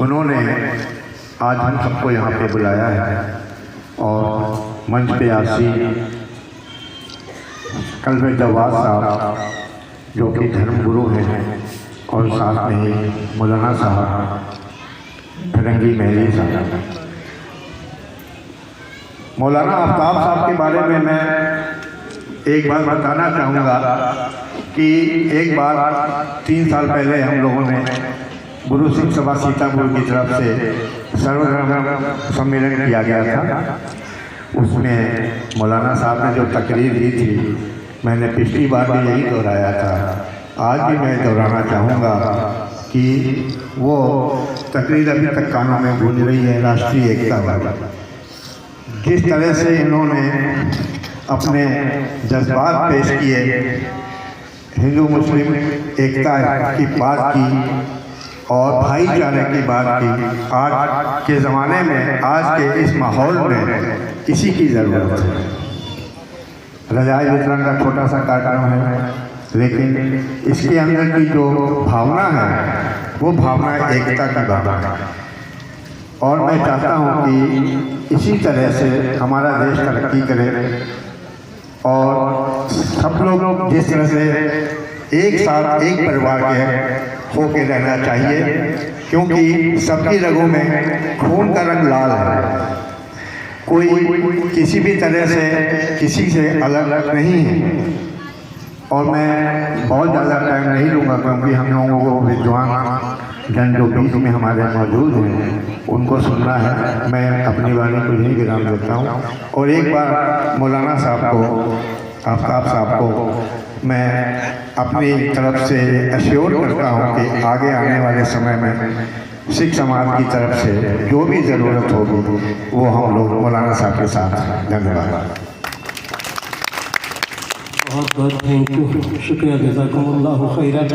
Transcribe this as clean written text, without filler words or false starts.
उन्होंने आज हम सबको यहाँ पे बुलाया है और मंच पे आसी कल्बे जवाद साहब जो कि धर्मगुरु हैं और साथ में ही मौलाना साहब फिरंगी महली साहब। मौलाना आफ्ताब साहब के बारे में मैं एक बात बताना चाहूँगा कि एक बार 3 साल पहले हम लोगों ने गुरु सिंह सभा सीतापुर की तरफ से सर्वधर्म सम्मेलन किया गया था। उसमें मौलाना साहब ने जो तकरीर दी थी, मैंने पिछली बार भी यही दोहराया था, आज भी मैं दोहराना चाहूँगा कि वो तकरीर अभी तक कानों में गूंज रही है, राष्ट्रीय एकता वाली। जिस तरह से इन्होंने अपने जज्बात पेश किए, हिंदू मुस्लिम एकता की बात की और भाईचारे की बात की, आज के ज़माने में, आज के इस माहौल में इसी की ज़रूरत है। रज़ाई वितरण का छोटा सा कार्यक्रम है, लेकिन इसके अंदर की जो भावना है वो भावना एकता की भावना है। और मैं चाहता हूँ कि इसी तरह से हमारा देश तरक्की करे और सब लोग जिस तरह से एक साथ एक परिवार के होके रहना चाहिए, क्योंकि सबकी रगों में खून का रंग लाल है। कोई किसी भी तरह से किसी से अलग नहीं है। और मैं बहुत ज़्यादा टाइम नहीं लूँगा, क्योंकि हम लोगों को विद्वान जन जो बीच में हमारे मौजूद हैं उनको सुनना है। मैं अपनी वाणी को यही विराम देता हूँ और एक बार मौलाना साहब को, आफ्ताब साहब को मैं अपनी तरफ से अश्योर करता हूँ कि आगे आने वाले समय में सिख समाज की तरफ से जो भी ज़रूरत होगी वो हम लोग मौलाना साहब के साथ। धन्यवाद। बहुत बहुत थैंक यू, शुक्रिया, जज़ाकुमुल्लाहु खैरन।